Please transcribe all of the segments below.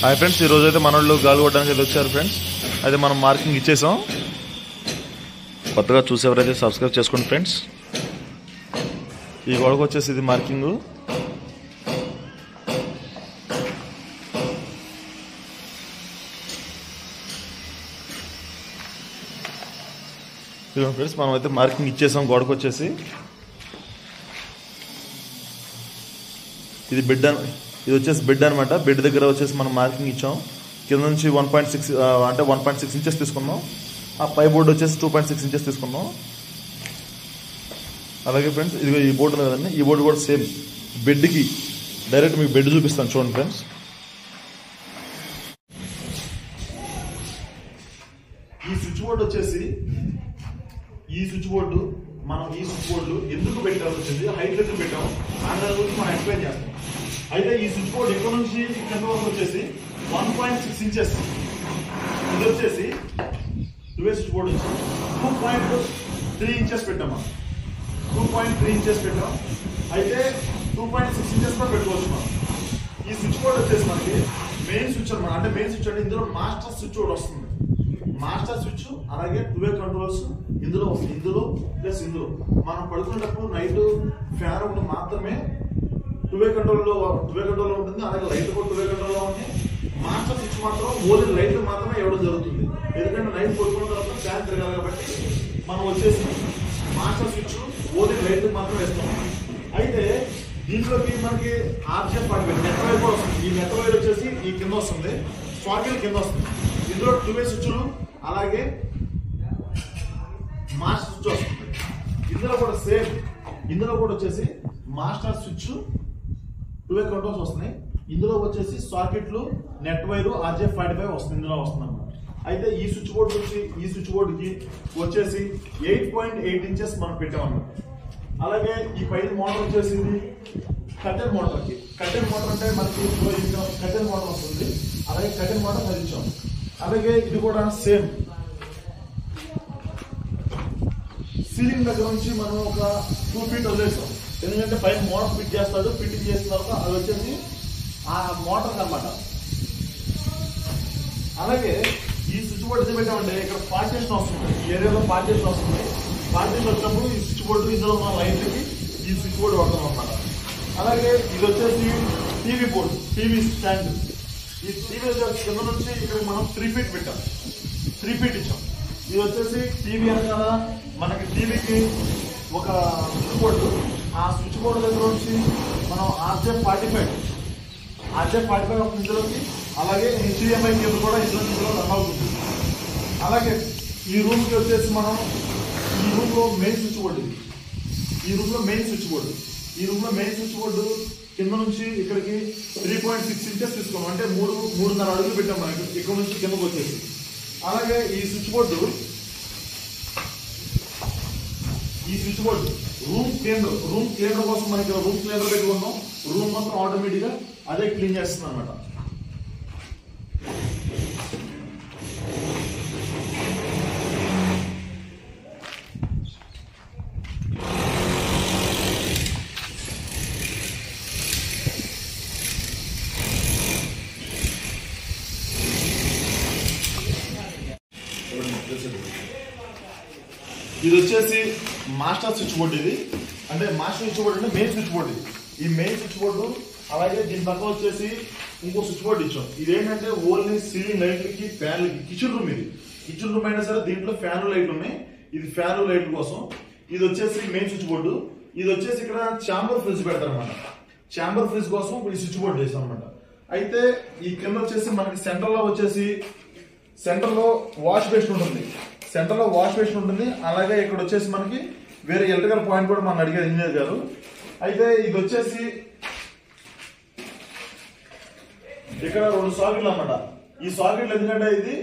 Hi friends, ఈరోజు అయితే మన వాళ్ళు గాలి కొట్టడానికి అయితే వచ్చారు ఫ్రెండ్స్. అయితే మనం మార్కింగ్ ఇచ్చేసాం. కొత్తగా చూసేవారైతే సబ్స్క్రైబ్ చేసుకోండి ఫ్రెండ్స్. ఈ గొడవకు వచ్చేసి ఇది మార్కింగ్. ఇదిగో ఫ్రెండ్స్, మనం అయితే మార్కింగ్ ఇచ్చేసాం గోడకు వచ్చేసి. ఇది బెడ్ ఇది వచ్చేసి బెడ్ అనమాట. బెడ్ దగ్గర వచ్చేసి మనం మార్కింగ్ ఇచ్చాం. కింద నుంచి 1.6 అంటే 1.6 ఇంచెస్ తీసుకున్నాం. ఆ పై బోర్డు వచ్చేసి 2.6 ఇంచెస్ తీసుకున్నాం. అలాగే ఫ్రెండ్స్, ఇది ఈ బోర్డు ఉంది కదండి, ఈ బోర్డు కూడా సేమ్ బెడ్కి డైరెక్ట్ మీకు బెడ్ చూపిస్తాను చూడండి ఫ్రెండ్స్. ఈ స్విచ్ బోర్డు వచ్చేసి ఈ స్విచ్ బోర్డు మనం ఈ స్విచ్ బోర్డు ఎందుకు పెట్టాల్సి వచ్చింది, హైట్ ఎందుకు పెట్టాము దాని గురించి మనం ఎక్స్ప్లెయిన్ చేస్తాం. అయితే ఈ స్విచ్ బోర్డు ఎక్కడ నుంచి ఇక్కడ వరకు వచ్చేసి 1.6 ఇంచెస్. ఇది వచ్చేసి డ్యూయల్ స్విచ్ బోర్డు వచ్చి 2.3 ఇంచెస్ పెట్టాము. 2.3 ఇంచెస్ పెట్టాం. అయితే 2.6 ఇంచెస్ కూడా పెట్టుకోవచ్చు మనం. ఈ స్విచ్ బోర్డు వచ్చేసి మనకి మెయిన్ స్విచ్ అనమాట. అంటే మెయిన్ స్విచ్ అంటే ఇందులో మాస్టర్ స్విచ్ కూడా వస్తుంది. మాస్టర్ స్విచ్ అలాగే 2 కంట్రోల్స్ ఇందులో వస్తుంది. ఇందులో ప్లస్ ఇందులో మనం పడుకునేటప్పుడు నైట్ ఫ్యాన్ ఒకటి మాత్రమే 2 కంట్రోల్లో ఉంటుంది. అలాగే లైట్ కూడా 2 కంట్రోల్లో ఉంది. మాస్టర్ స్విచ్ మాత్రం ఓన్లీ లైట్ మాత్రమే ఇవ్వడం జరుగుతుంది. ఎందుకంటే నైట్ పడుకున్న తర్వాత ఫ్యాన్ తిరగాలి కాబట్టి మనం వచ్చేసి మాస్టర్ స్విచ్ ఓన్లీ లైట్ మాత్రమే ఇస్తాం. అయితే దీంట్లోకి మనకి ఆర్జీఎఫ్ పడిపోయింది, నెట్ వైర్ కూడా వస్తుంది. ఈ నెట్ వైర్ వచ్చేసి ఈ కింద వస్తుంది, స్వాకెల్ కింద వస్తుంది. ఇందులో 2 స్విచ్లు అలాగే మాస్టర్ స్విచ్ వస్తుంది. ఇందులో కూడా సేమ్, ఇందులో కూడా వచ్చేసి మాస్టర్ స్విచ్ 2 కంట్రోల్స్ వస్తున్నాయి. ఇందులో వచ్చేసి సాకెట్లు నెట్ వైర్ ఆర్జీఎఫ్ 45 వస్తుంది, ఇందులో వస్తుంది అన్నమాట. అయితే ఈ స్విచ్ బోర్డు వచ్చి ఈ స్విచ్ బోర్డుకి వచ్చేసి 8.8 ఇంచెస్ మనం పెట్టామన్నమాట. అలాగే ఈ పైన మోటార్ వచ్చేసి ఇది కటెన్ మోటార్కి. కటెన్ మోటార్ అంటే మనకి కటెన్ మోటార్ వస్తుంది. అలాగే కటెన్ మోటార్ అందించాం. అలాగే ఇది కూడా సేమ్ సీలింగ్ దగ్గర నుంచి మనం ఒక 2 ఫీట్ వదిలేసాం. ఎందుకంటే పైన మోటార్ ఫిట్ చేస్తాడు. ఫిట్టింగ్ చేసిన తర్వాత అది వచ్చేసి ఆ మోటార్ అన్నమాట. అలాగే ఈ స్విచ్ బోర్డు ఏది పెట్టామంటే ఇక్కడ పార్టీషన్ వస్తుంది, ఈ ఏరియాలో పార్టీషన్ వస్తుంది. పార్టీషన్ వచ్చినప్పుడు ఈ స్విచ్ బోర్డు ఇందులో ఉన్న లైన్లకి ఈ స్విచ్ బోర్డు వాడతాం అన్నమాట. అలాగే ఇది వచ్చేసి టీవీ బోర్డు, టీవీ స్టాండ్. ఈ టీవీ కింద నుంచి ఇక్కడ మనం 3 ఫీట్ పెట్టాం, 3 ఫీట్ ఇచ్చాం. ఇది వచ్చేసి టీవీ అనగా మనకి టీవీకి ఒక స్విచ్ బోర్డు. ఆ స్విచ్ బోర్డు దగ్గర నుంచి మనం ఆర్జీఎఫ్ 45 ఒక ఇందులోకి, అలాగే HDMI కేబుల్ కూడా ఇందులో రన్ అవుతుంది. అలాగే ఈ రూమ్ కి వచ్చేసి మనం ఈ రూమ్ లో మెయిన్ స్విచ్ బోర్డు, ఈ రూమ్ లో మెయిన్ స్విచ్ బోర్డు, ఈ రూమ్ లో మెయిన్ స్విచ్ బోర్డు కింద నుంచి ఇక్కడికి 3.6 ఇంచెస్ తీసుకున్నాం. అంటే 3.5 అడుగులు పెట్టాం మనకి ఇక్కడ నుంచి కిందకు వచ్చేసి. అలాగే ఈ స్విచ్ బోర్డు రూమ్ క్లీనర్ కోసం మనకి రూమ్ క్లీనర్ పెట్టుకున్నాం. రూమ్ మొత్తం ఆటోమేటిక్ గా అదే క్లీన్ చేస్తుంది అనమాట. ఇది వచ్చేసి మాస్టర్ స్విచ్ బోర్డు. ఇది అంటే మాస్టర్ స్విచ్ బోర్డు అంటే మెయిన్ స్విచ్ బోర్డు. ఈ మెయిన్ స్విచ్ బోర్డు అలాగే దీని పక్కన వచ్చేసి ఇంకో స్విచ్ బోర్డు ఇచ్చాం. ఇదేంటంటే ఓన్లీ సీలింగ్ లైట్లకి, ఫ్యాన్లకి. కిచెన్ రూమ్, ఇది కిచెన్ రూమ్ అయినా సరే దీంట్లో ఫ్యాన్ లైట్లు ఉన్నాయి. ఇది ఫ్యాన్ లైట్ల కోసం. ఇది వచ్చేసి మెయిన్ స్విచ్ బోర్డు. ఇది వచ్చేసి ఇక్కడ ఛాంబర్ ఫ్రిడ్జ్ పెడతారు అనమాట. ఛాంబర్ ఫ్రిడ్జ్ కోసం ఈ స్విచ్ బోర్డు వేసాం అనమాట. అయితే ఈ కింద వచ్చేసి మనకి సెంటర్ లో వచ్చేసి వాష్ బేసిన్ ఉంటుంది. అలాగే ఇక్కడ వచ్చేసి మనకి వేరే ఎలక్ట్రికల్ పాయింట్ కూడా మనం అడిగారు ఇంజనీర్ గారు. అయితే ఇది వచ్చేసి ఇక్కడ 2 సాకెట్లు అన్నమాట. ఈ సాకెట్లు ఎందుకంటే ఇది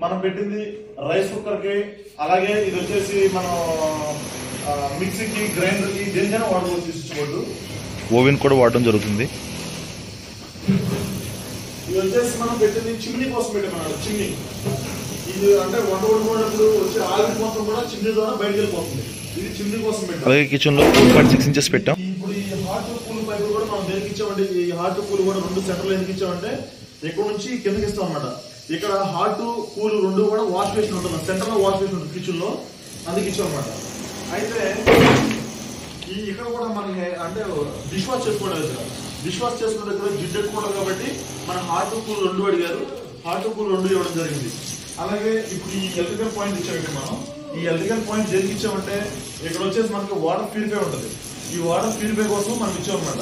మనం పెట్టింది రైస్ కుక్కర్ కి, అలాగే ఇది వచ్చేసి మనం మిక్సీకి, గ్రైండర్ కి, దేనికైనా వాడుకోవచ్చు. స్విచ్ బోర్డు ఓవెన్ కూడా వాడడం జరుగుతుంది. ఇది వచ్చేసి మనం పెట్టింది చిమ్నీ కోసం పెట్టామన్నమాట. చిమ్నీ ఇది అంటే వండుకున్నప్పుడు వచ్చే ఆవిరి మొత్తం కూడా చిమ్నీ ద్వారా బయటకు వెళ్ళిపోతుంది. ఇది చిమ్నీ కోసం పెట్టాం. అలాగే కిచెన్ లో 2.6 ఇంచెస్ పెట్టాం. ఇప్పుడు ఈ హాట్ కూల్ పైపు కూడా మనం దేనికి ఇచ్చామంటే, ఈ హాట్ కూల్ కూడా 2 సెంటర్లు ఎందుకు ఇచ్చామంటే ఇక్కడ నుంచి కిందకి ఇస్తాం అనమాట. ఇక్కడ హాట్ కూల్ రెండు కూడా వాష్ బేసిన్ ఉంటుంది, సెంటర్ లో వాష్ బేసిన్ ఉంటుంది కిచెన్ లో, అందుకు ఇచ్చాం అనమాట. అయితే ఇక్కడ కూడా మనకి అంటే డిష్ వాష్ చేసుకోవడం దగ్గర డిష్ వాష్ చేసుకునే దగ్గర జిడ్డు ఎక్కువ ఉంటుంది కాబట్టి మన హాట్ కూల్ రెండు అడిగారు, హాట్ కూల్ రెండు ఇవ్వడం జరిగింది. అలాగే ఇప్పుడు ఈ ఎలక్ట్రికల్ పాయింట్ ఇచ్చామంటే మనం ఈ ఎలక్ట్రికల్ పాయింట్ దేనికి ఇచ్చామంటే ఇక్కడ వచ్చేసి మనకి వాటర్ ప్యూరిఫై ఉంటుంది. ఈ వాటర్ ప్యూరిఫై కోసం మనం ఇచ్చామన్నమాట.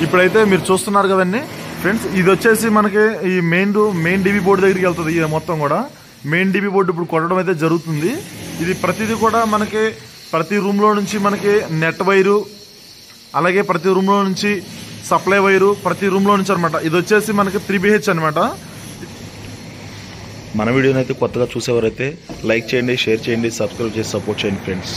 ఇప్పుడైతే మీరు చూస్తున్నారు కదండి ఫ్రెండ్స్, ఇది వచ్చేసి మనకి ఈ మెయిన్ డిబి బోర్డు దగ్గరికి వెళ్తుంది. ఇది మొత్తం కూడా మెయిన్ డిబి బోర్డు ఇప్పుడు కొట్టడం అయితే జరుగుతుంది. ఇది ప్రతిదీ కూడా మనకి ప్రతి రూమ్ లో నుంచి మనకి నెట్ వైరు, అలాగే ప్రతి రూమ్ లో నుంచి సప్లై వైరు, ప్రతి రూమ్ లో నుంచి అనమాట. ఇది వచ్చేసి మనకి 3BH అనమాట. మన వీడియోని అయితే కొత్తగా చూసేవారైతే లైక్ చేయండి, షేర్ చేయండి, సబ్స్క్రైబ్ చేసి సపోర్ట్ చేయండి ఫ్రెండ్స్.